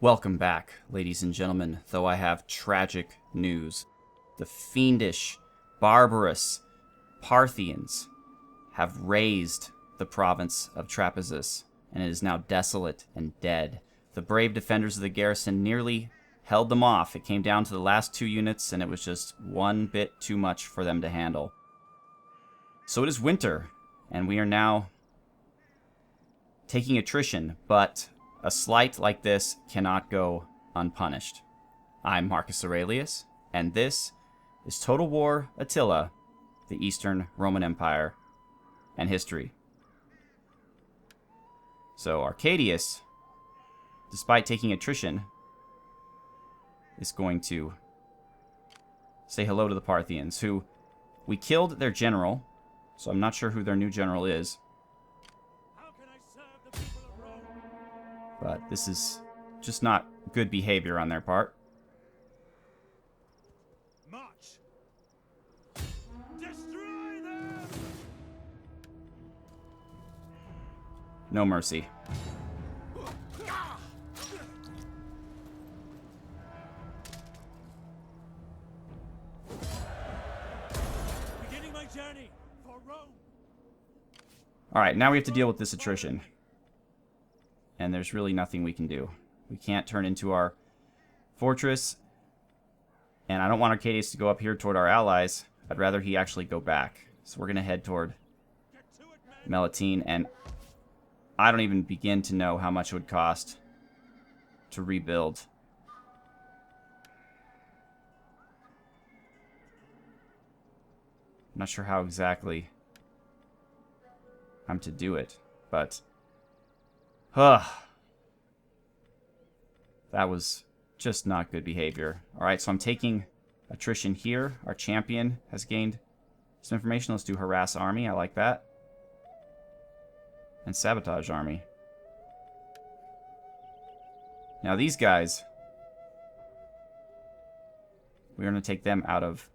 Welcome back, ladies and gentlemen, though I have tragic news. The fiendish, barbarous Parthians have razed the province of Trapezus, and it is now desolate and dead. The brave defenders of the garrison nearly held them off. It came down to the last 2 units, and it was just one bit too much for them to handle. So it is winter, and we are now taking attrition, but a slight like this cannot go unpunished. I'm Marcus Aurelius, and this is Total War Attila, the Eastern Roman Empire, and history. So Arcadius, despite taking attrition, is going to say hello to the Parthians, who we killed their general, so I'm not sure who their new general is. But this is just not good behavior on their part. March. Destroy them. No mercy. Beginning my journey for Rome. Alright, now we have to deal with this attrition. And there's really nothing we can do. We can't turn into our fortress. And I don't want Arcadius to go up here toward our allies. I'd rather he actually go back. So we're going to head toward Melitene. And I don't even begin to know how much it would cost to rebuild. I'm not sure how exactly I'm to do it. But that was just not good behavior. Alright, so I'm taking attrition here. Our champion has gained some information. Let's do harass army. I like that. And sabotage army. Now these guys, we're going to take them out of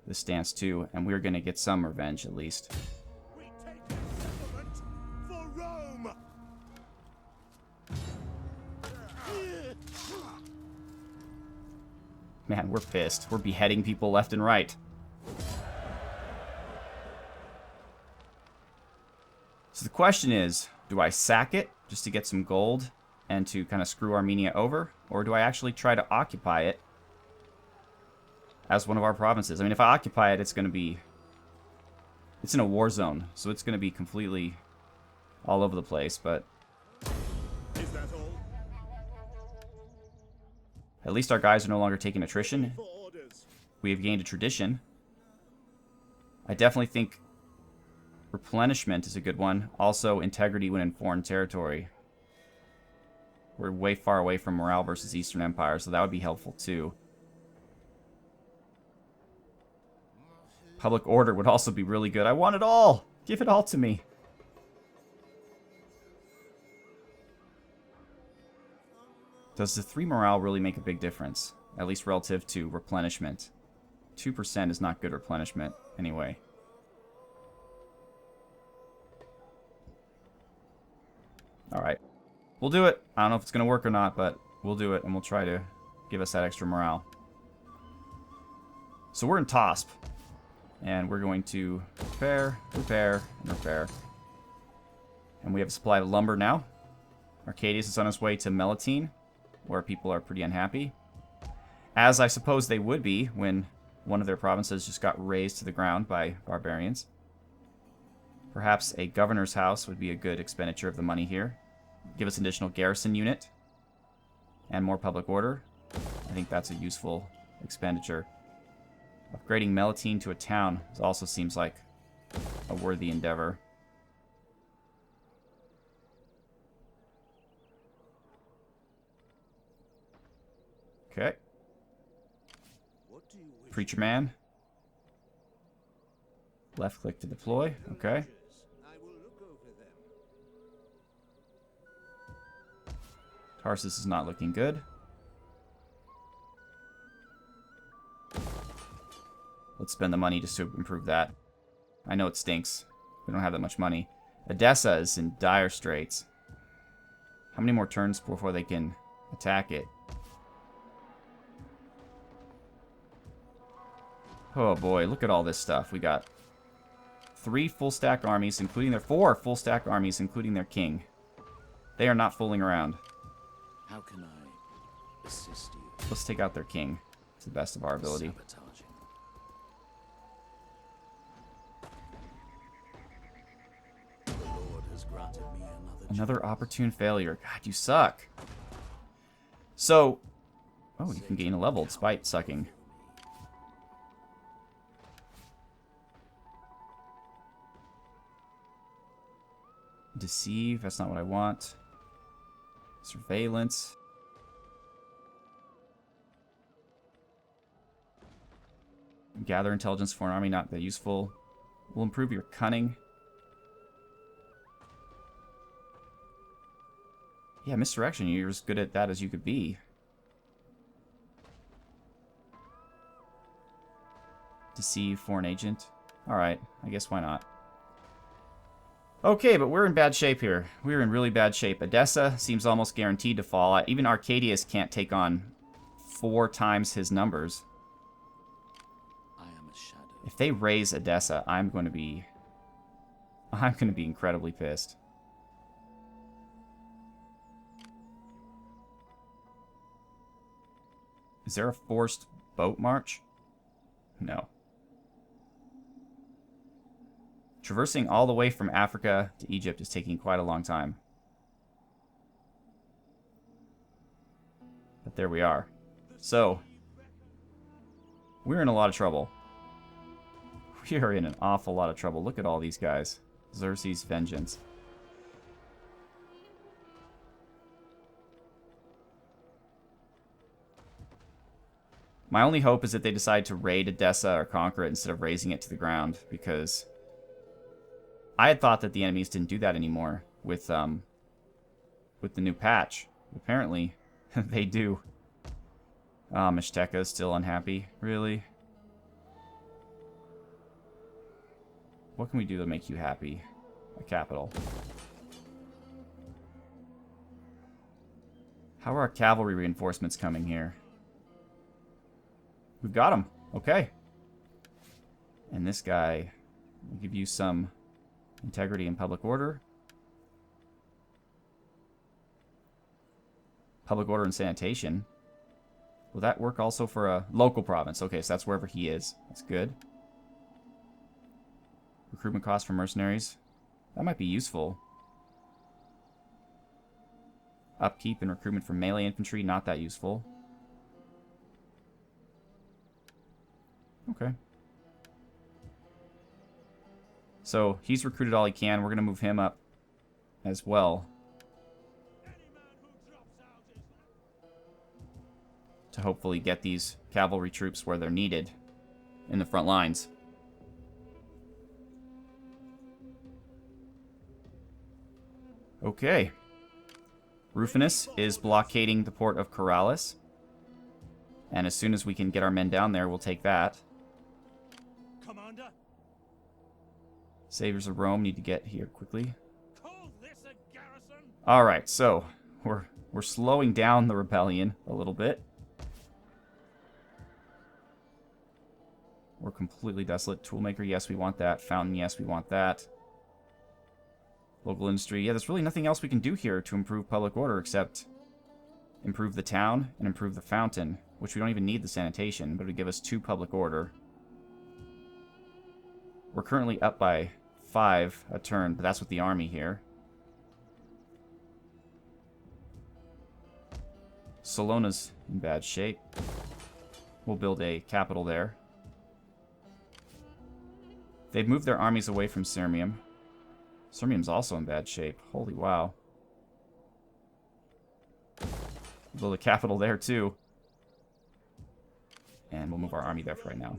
this stance too. And we're going to get some revenge at least. Man, we're pissed. We're beheading people left and right. So the question is, do I sack it just to get some gold and to kind of screw Armenia over? Or do I actually try to occupy it as one of our provinces? I mean, if I occupy it, it's going to be... It's in a war zone, so it's going to be completely all over the place, but... Is that all? At least our guys are no longer taking attrition. We have gained a tradition. I definitely think replenishment is a good one. Also, integrity when in foreign territory. We're way far away from morale versus Eastern Empire, so that would be helpful too. Public order would also be really good. I want it all! Give it all to me. Does the 3 morale really make a big difference? At least relative to replenishment. 2% is not good replenishment, anyway. Alright. We'll do it. I don't know if it's going to work or not, but we'll do it, and we'll try to give us that extra morale. So we're in Tosp. And we're going to repair, repair, and repair. And we have a supply of lumber now. Arcadius is on his way to Melitene, where people are pretty unhappy. As I suppose they would be when one of their provinces just got razed to the ground by barbarians. Perhaps a governor's house would be a good expenditure of the money here. Give us an additional garrison unit and more public order. I think that's a useful expenditure. Upgrading Melitene to a town also seems like a worthy endeavor. Okay. Preacher man. Left click to deploy. Okay. Tarsus is not looking good. Let's spend the money just to improve that. I know it stinks. We don't have that much money. Edessa is in dire straits. How many more turns before they can attack it? Oh boy, look at all this stuff. We got 3 full stack armies, including their 4 full stack armies, including their king. They are not fooling around. How can I assist you? Let's take out their king to the best of our ability. Sabotaging. The Lord has granted me Another opportune failure. God, you suck. So, oh, you can gain a level despite sucking. Deceive, that's not what I want. Surveillance. Gather intelligence for an army, not that useful. Will improve your cunning. Yeah, misdirection, you're as good at that as you could be. Deceive foreign agent. Alright, I guess why not. Okay, but we're in bad shape here. We're in really bad shape. Edessa seems almost guaranteed to fall. Even Arcadius can't take on 4 times his numbers. I am a shadow. If they raise Edessa, I'm going to be incredibly pissed. Is there a forced boat march? No. Traversing all the way from Africa to Egypt is taking quite a long time. But there we are. So, we're in a lot of trouble. We are in an awful lot of trouble. Look at all these guys. Xerxes' vengeance. My only hope is that they decide to raid Edessa or conquer it instead of razing it to the ground, because I had thought that the enemies didn't do that anymore with the new patch. Apparently, they do. Mishteka is still unhappy. Really? What can we do to make you happy? A capital. How are our cavalry reinforcements coming here? We've got them. Okay. And this guy will give you some integrity and public order. Public order and sanitation. Will that work also for a local province? Okay, so that's wherever he is. That's good. Recruitment costs for mercenaries. That might be useful. Upkeep and recruitment for melee infantry, not that useful. Okay. So, he's recruited all he can. We're going to move him up as well. To hopefully get these cavalry troops where they're needed in the front lines. Okay. Rufinus is blockading the port of Corrales. And as soon as we can get our men down there, we'll take that. Commander? Saviors of Rome need to get here quickly. Call this a garrison? Alright, so we're slowing down the rebellion a little bit. We're completely desolate. Toolmaker, yes, we want that. Fountain, yes, we want that. Local industry. Yeah, there's really nothing else we can do here to improve public order except improve the town and improve the fountain, which we don't even need the sanitation, but it would give us 2 public order. We're currently up by 5 a turn, but that's with the army here. Salona's in bad shape. We'll build a capital there. They've moved their armies away from Sirmium. Sirmium's also in bad shape. Holy wow. Build a capital there too. And we'll move our army there for right now.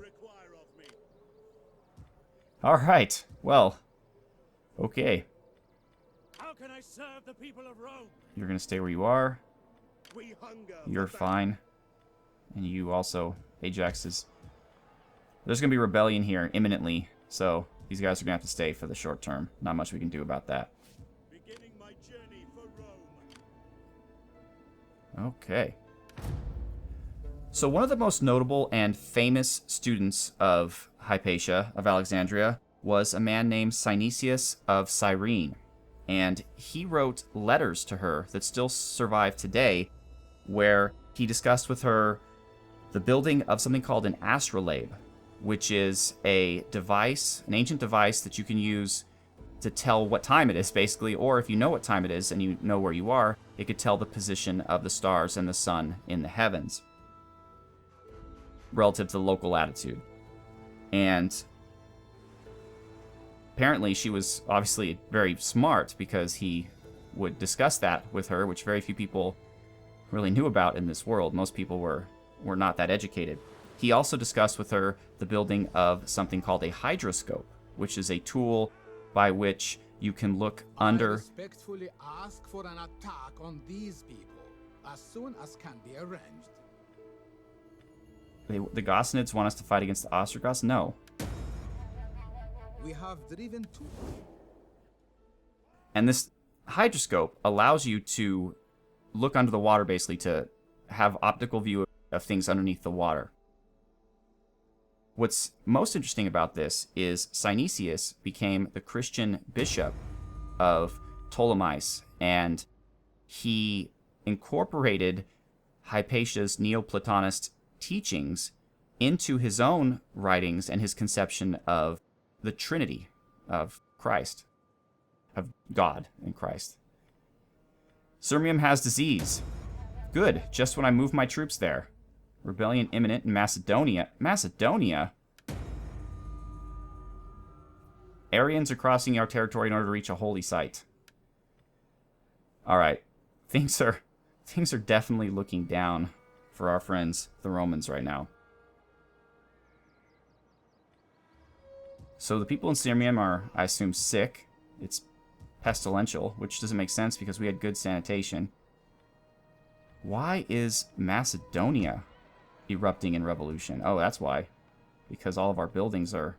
Alright. Well. Okay. How can I serve the people of Rome? You're going to stay where you are. We hunger. You're fine. And you also. Ajax is... There's going to be rebellion here imminently. So, these guys are going to have to stay for the short term. Not much we can do about that. Beginning my journey for Rome. Okay. So one of the most notable and famous students of Hypatia, of Alexandria, was a man named Synesius of Cyrene. And he wrote letters to her that still survive today, where he discussed with her the building of something called an astrolabe, which is a device, an ancient device that you can use to tell what time it is, basically, or if you know what time it is and you know where you are, it could tell the position of the stars and the sun in the heavens relative to the local latitude. And apparently she was obviously very smart, because he would discuss that with her, which very few people really knew about in this world. Most people were not that educated. He also discussed with her the building of something called a hydroscope, which is a tool by which you can look under. I respectfully ask for an attack on these people as soon as can be arranged. The Gossanids want us to fight against the Ostrogoths? No. We have driven two. And this hydroscope allows you to look under the water, basically, to have optical view of things underneath the water. What's most interesting about this is Synesius became the Christian bishop of Ptolemais, and he incorporated Hypatia's Neoplatonist teachings into his own writings and his conception of the Trinity of Christ, of God in Christ. Sirmium has disease. Good, just when I move my troops there. Rebellion imminent in Macedonia. Macedonia? Aryans are crossing our territory in order to reach a holy site. Alright. Things are definitely looking down for our friends, the Romans, right now. So the people in Sirmium are, I assume, sick. It's pestilential, which doesn't make sense because we had good sanitation. Why is Macedonia erupting in revolution? Oh, that's why. Because all of our buildings are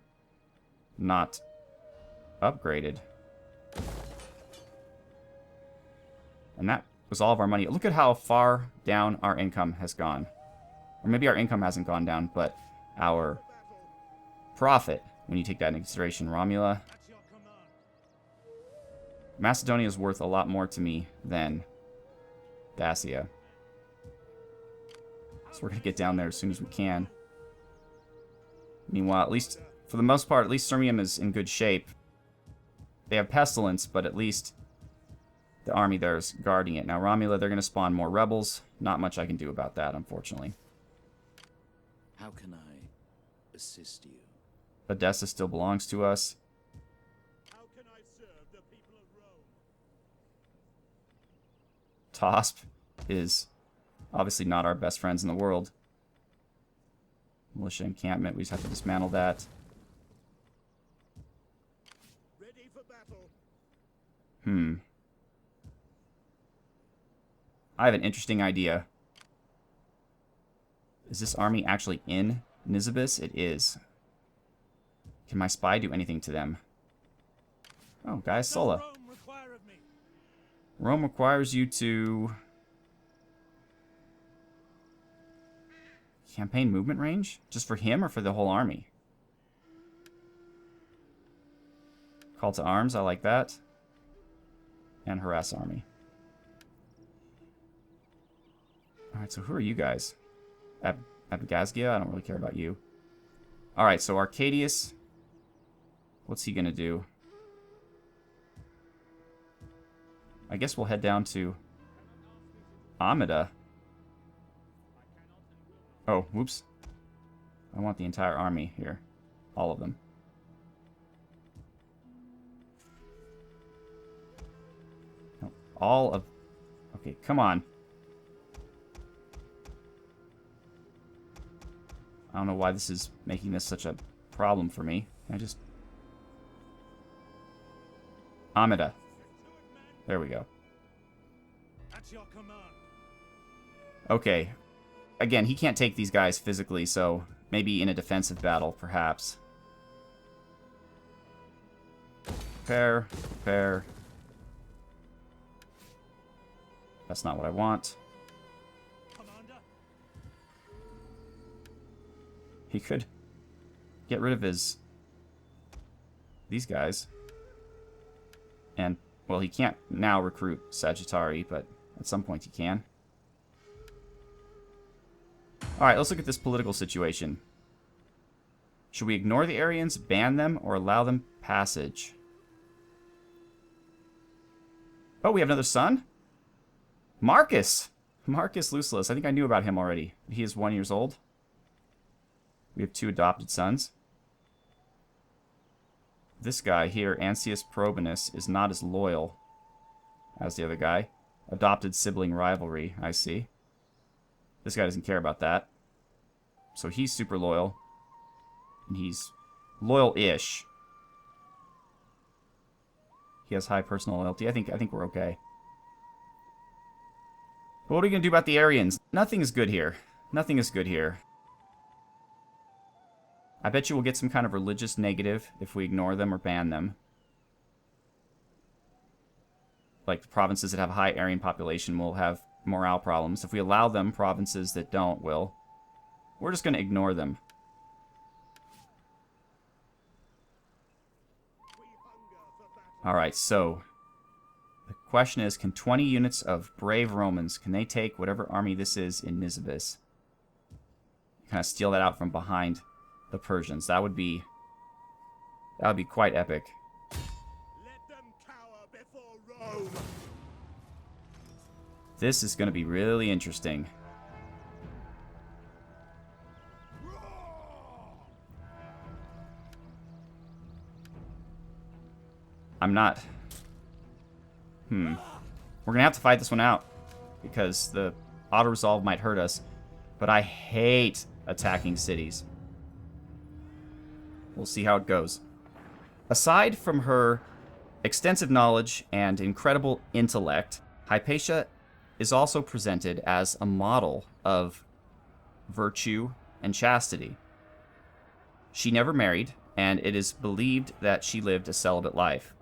not upgraded. And that was all of our money. Look at how far down our income has gone. Or maybe our income hasn't gone down, but our profit, when you take that into consideration. Romula. Macedonia is worth a lot more to me than Dacia. So we're going to get down there as soon as we can. Meanwhile, at least, for the most part, at least Sirmium is in good shape. They have pestilence, but at least the army there is guarding it. Now, Romula, they're going to spawn more rebels. Not much I can do about that, unfortunately. How can I assist you? Edessa still belongs to us. How can I serve the people of Rome? Tosp is obviously not our best friends in the world. Militia encampment, we just have to dismantle that. Ready for battle. I have an interesting idea. Is this army actually in Nisibis? It is. Can my spy do anything to them? Oh, guys, Sulla. Rome require of me. Rome requires you to... Campaign movement range? Just for him or for the whole army? Call to arms, I like that. And harass army. Alright, so who are you guys? Abgazgia? I don't really care about you. Alright, so Arcadius. What's he gonna do? I guess we'll head down to Amida. Oh, whoops. I want the entire army here. All of them. No, all of... Okay, come on. I don't know why this is making this such a problem for me. Can I just... Amida. There we go. At your command. Okay. Again, he can't take these guys physically, so maybe in a defensive battle, perhaps. Prepare. Prepare. That's not what I want. He could get rid of these guys. And, well, he can't now recruit Sagittari, but at some point he can. Alright, let's look at this political situation. Should we ignore the Aryans, ban them, or allow them passage? Oh, we have another son? Marcus! Marcus Lucullus. I think I knew about him already. He is 1 year old. We have 2 adopted sons. This guy here, Ansius Probinus, is not as loyal as the other guy. Adopted sibling rivalry, I see. This guy doesn't care about that. So he's super loyal. And he's loyal-ish. He has high personal loyalty. I think we're okay. But what are we going to do about the Aryans? Nothing is good here. Nothing is good here. I bet you we'll get some kind of religious negative if we ignore them or ban them. Like the provinces that have a high Aryan population will have morale problems. If we allow them, provinces that don't will. We're just going to ignore them. Alright, so the question is, can 20 units of brave Romans, can they take whatever army this is in Nisibis? Kind of steal that out from behind the Persians. That would be quite epic. Let them cower before Rome. This is going to be really interesting. I'm not... We're going to have to fight this one out, because the auto-resolve might hurt us. But I hate attacking cities. We'll see how it goes. Aside from her extensive knowledge and incredible intellect, Hypatia is also presented as a model of virtue and chastity. She never married, and it is believed that she lived a celibate life.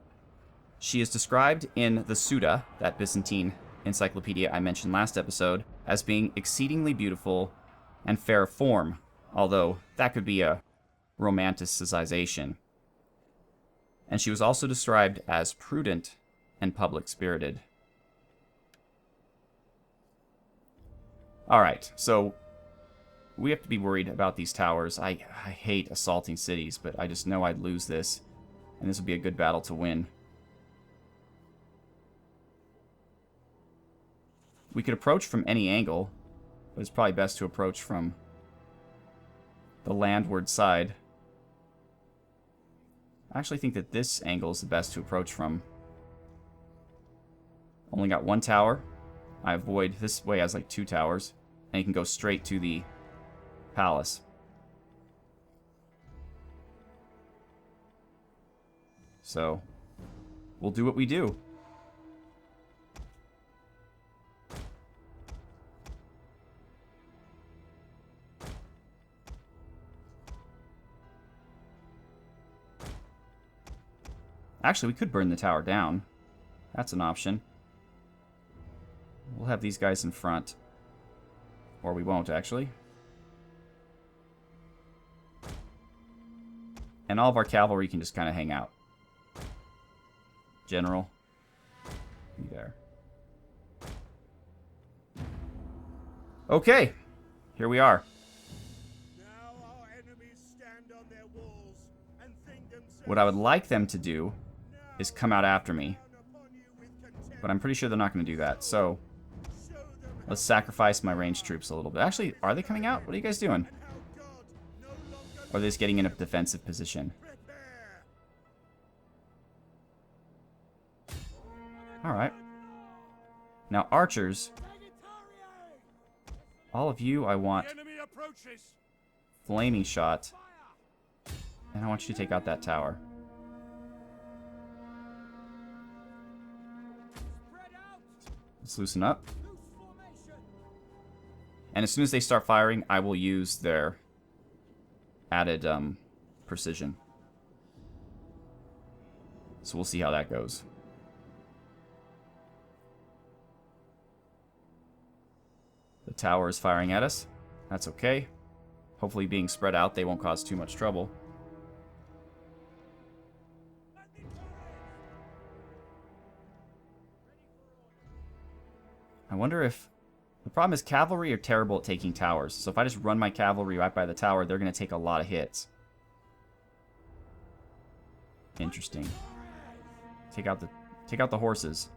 She is described in the Suda, that Byzantine encyclopedia I mentioned last episode, as being exceedingly beautiful and fair of form, although that could be a romanticization. And she was also described as prudent and public-spirited. Alright, so we have to be worried about these towers. I hate assaulting cities, but I just know I'd lose this, and this would be a good battle to win. We could approach from any angle, but it's probably best to approach from the landward side. I actually think that this angle is the best to approach from. Only got 1 tower. I avoid... This way has like 2 towers. And you can go straight to the palace. So, we'll do what we do. Actually, we could burn the tower down. That's an option. We'll have these guys in front. Or we won't, actually. And all of our cavalry can just kind of hang out. General. Be there. Okay. Here we are. Now our enemies stand on their walls and think themselves What I would like them to do is come out after me. upon you with contempt. But I'm pretty sure they're not going to do that. So, Show them let's sacrifice my ranged troops a little bit. Actually, are they coming out? What are you guys doing? how God no longer Or are they just getting in a defensive position? prepare. Alright. Now, archers, all of you, I want The enemy approaches. flaming shot. And I want you to take out that tower. Let's loosen up. And as soon as they start firing, I will use their added precision. So we'll see how that goes. The tower is firing at us. That's okay. Hopefully being spread out, they won't cause too much trouble. I wonder if... The problem is cavalry are terrible at taking towers. So if I just run my cavalry right by the tower, they're going to take a lot of hits. Interesting. Take out the horses.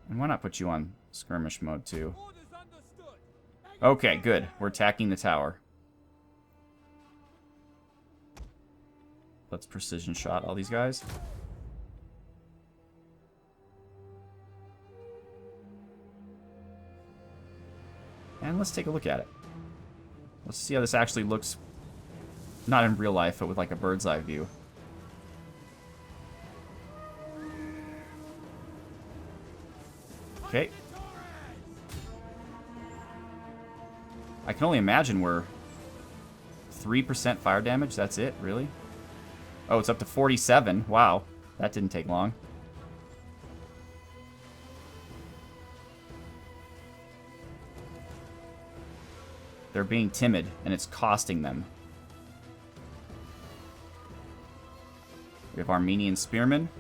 And why not put you on skirmish mode too? Okay, good. We're attacking the tower. Let's precision shot all these guys. And let's take a look at it. Let's see how this actually looks, not in real life, but with like a bird's eye view. Okay. I can only imagine we're 3% fire damage. That's it, really? Oh, it's up to 47. Wow, that didn't take long. They're being timid, and it's costing them. We have Armenian spearmen.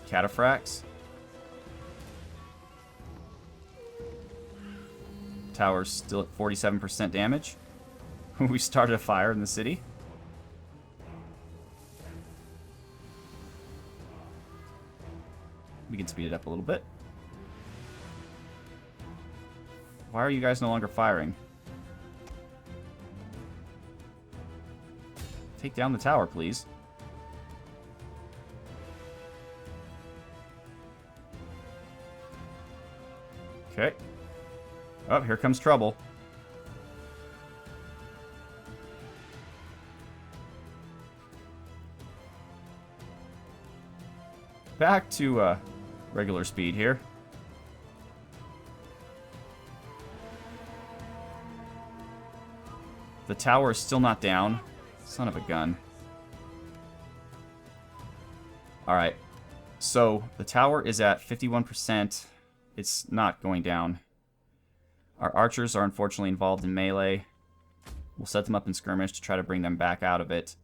Cataphracts. Tower's still at 47% damage. We started a fire in the city. We can speed it up a little bit. Why are you guys no longer firing? Take down the tower, please. Okay. Oh, here comes trouble. Back to regular speed here. The tower is still not down. Son of a gun. Alright. So, the tower is at 51%. It's not going down. Our archers are unfortunately involved in melee. We'll set them up in skirmish to try to bring them back out of it.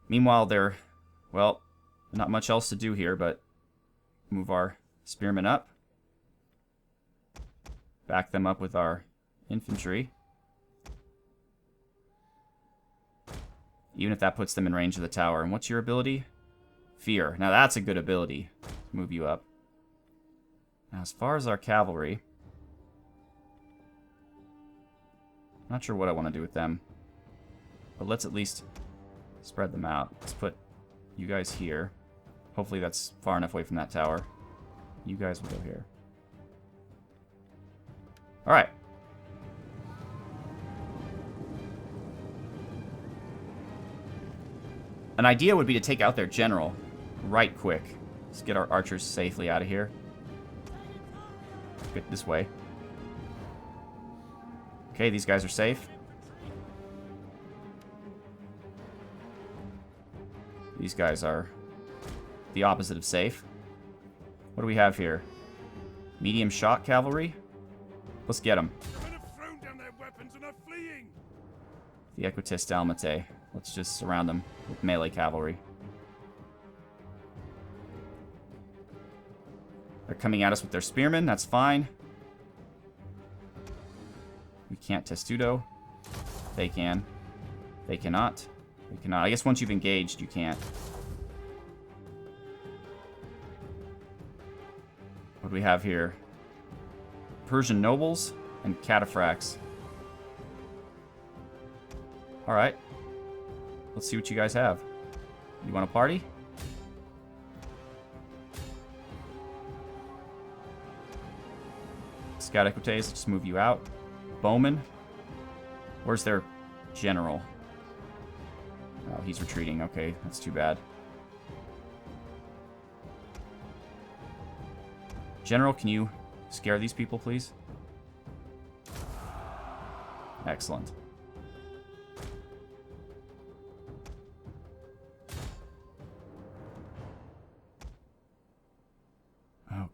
Meanwhile, they're... Well, not much else to do here, but move our spearmen up. Back them up with our infantry. Even if that puts them in range of the tower. And what's your ability? Fear. Now that's a good ability. Move you up. Now as far as our cavalry... Not sure what I want to do with them. But let's at least spread them out. Let's put you guys here. Hopefully that's far enough away from that tower. You guys will go here. Alright. An idea would be to take out their general right quick. Let's get our archers safely out of here. Get this way. Okay, these guys are safe. These guys are the opposite of safe. What do we have here? Medium shot cavalry? Let's get them. The Equites Dalmatae. Let's just surround them with melee cavalry. They're coming at us with their spearmen. That's fine. We can't testudo. They can. They cannot. They cannot. I guess once you've engaged, you can't. What do we have here? Persian nobles and cataphracts. Alright. Let's see what you guys have. You want to party? Scout Equites, just move you out. Bowman. Where's their general? Oh, he's retreating. Okay, that's too bad. General, can you scare these people, please? Excellent.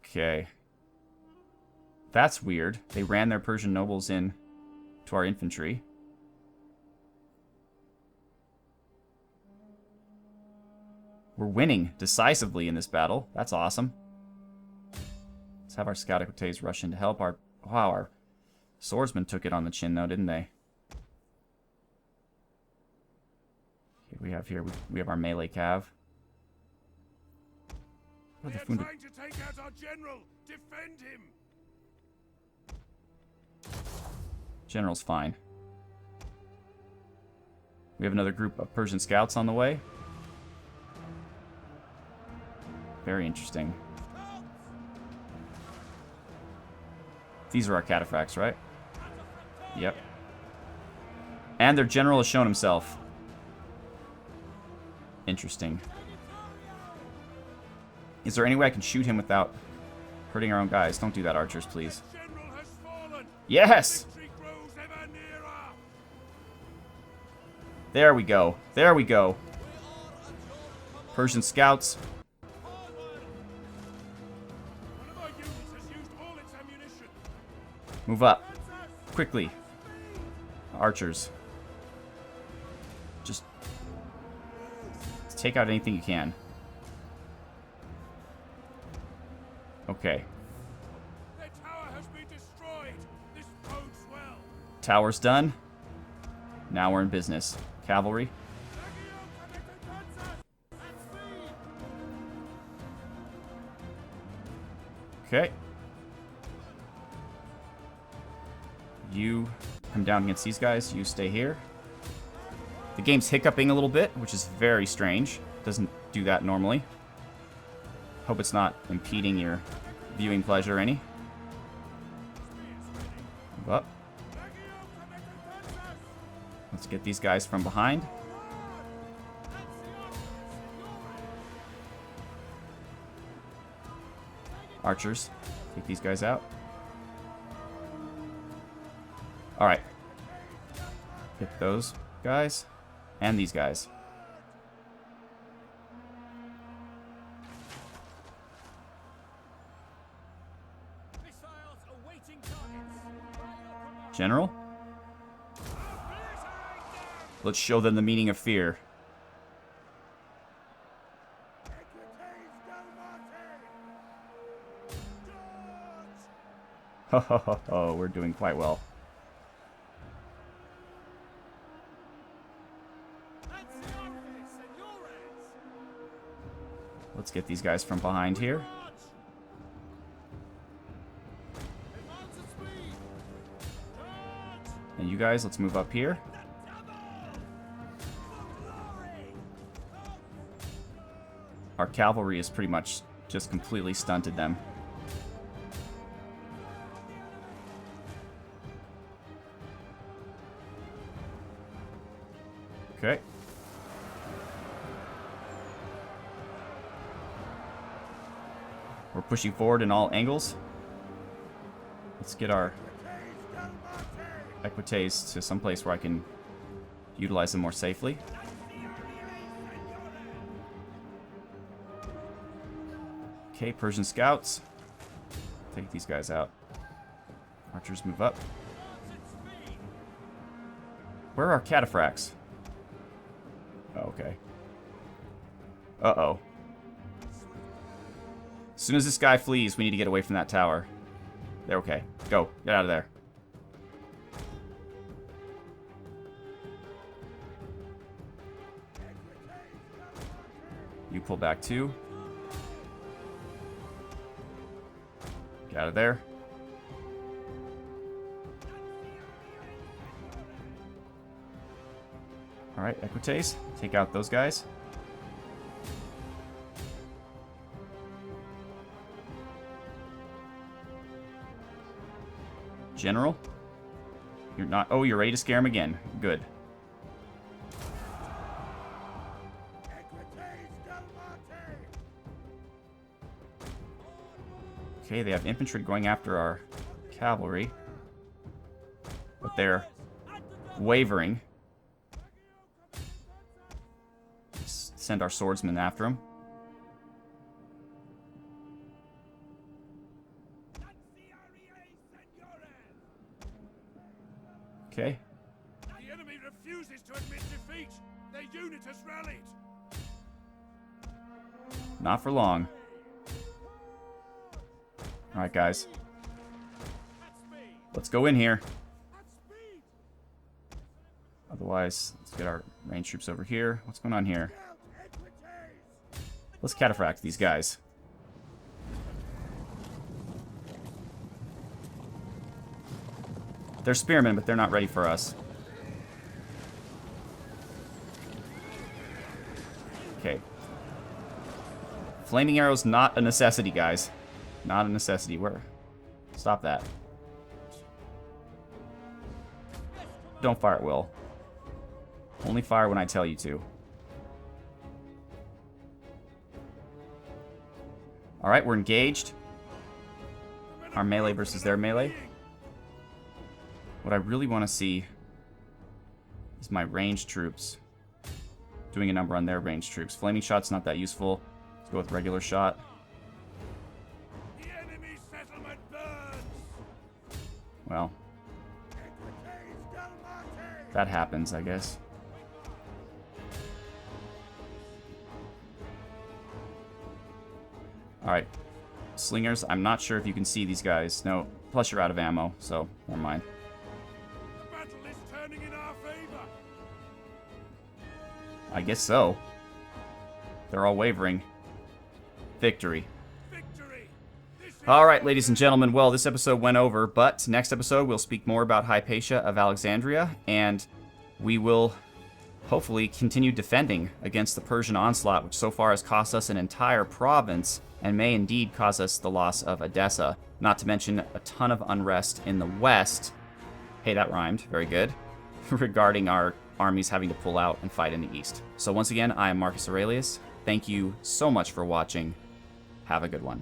Okay. That's weird. They ran their Persian nobles in to our infantry. We're winning decisively in this battle. That's awesome. Let's have our scout equites rush in to help. Our swordsmen took it on the chin, though, didn't they? Okay, we have here, we have our melee cav. They're trying to take out our general. Defend him. General's fine. We have another group of Persian scouts on the way. Very interesting. These are our cataphracts, right? Yep. And their general has shown himself. Interesting. Is there any way I can shoot him without hurting our own guys? Don't do that, archers, please. Yes! There we go. There we go. Persian scouts. Move up. Quickly. Archers. Just take out anything you can. Okay. Their tower has been destroyed. This bodes well. Tower's done. Now we're in business. Cavalry. Okay. You come down against these guys. You stay here. The game's hiccuping a little bit, which is very strange. Doesn't do that normally. Hope it's not impeding your viewing pleasure any. Move up. Let's get these guys from behind. Archers, take these guys out. Alright. Hit those guys. And these guys. General? Let's show them the meaning of fear. Ho ho ho ho, we're doing quite well. Let's get these guys from behind here. And you guys, let's move up here. Our cavalry is pretty much just completely stunted them. Okay. We're pushing forward in all angles. Let's get our equites to some place where I can utilize them more safely. Okay, Persian scouts. Take these guys out. Archers move up. Where are our cataphracts? Oh, okay. Uh-oh. As soon as this guy flees, we need to get away from that tower. There, okay. Go. Get out of there. You pull back too. Get out of there. Alright, equites. Take out those guys. General? You're not... Oh, you're ready to scare him again. Good. Okay, they have infantry going after our cavalry. But they're wavering. Let's send our swordsmen after them. Okay. The enemy refuses to admit defeat. Their unit has rallied. Not for long. Alright, guys. Let's go in here. Otherwise, let's get our range troops over here. What's going on here? Let's cataphract these guys. They're spearmen, but they're not ready for us. Okay. Flaming arrows, not a necessity, guys. Not a necessity. Stop that. Don't fire at will. Only fire when I tell you to. Alright, we're engaged. Our melee versus their melee. What I really want to see is my ranged troops doing a number on their ranged troops. Flaming shot's not that useful. Let's go with regular shot. The enemy settlement burns. Well, that happens, I guess. Alright. Slingers, I'm not sure if you can see these guys. No, plus you're out of ammo, so never mind. The battle is turning in our favor. I guess so. They're all wavering. Victory. Victory. Alright, ladies and gentlemen, well, this episode went over, but next episode we'll speak more about Hypatia of Alexandria, and we will hopefully continue defending against the Persian onslaught, which so far has cost us an entire province, and may indeed cause us the loss of Edessa, not to mention a ton of unrest in the west. Hey, that rhymed. Very good. Regarding our armies having to pull out and fight in the east. So once again, I am Marcus Aurelius. Thank you so much for watching. Have a good one.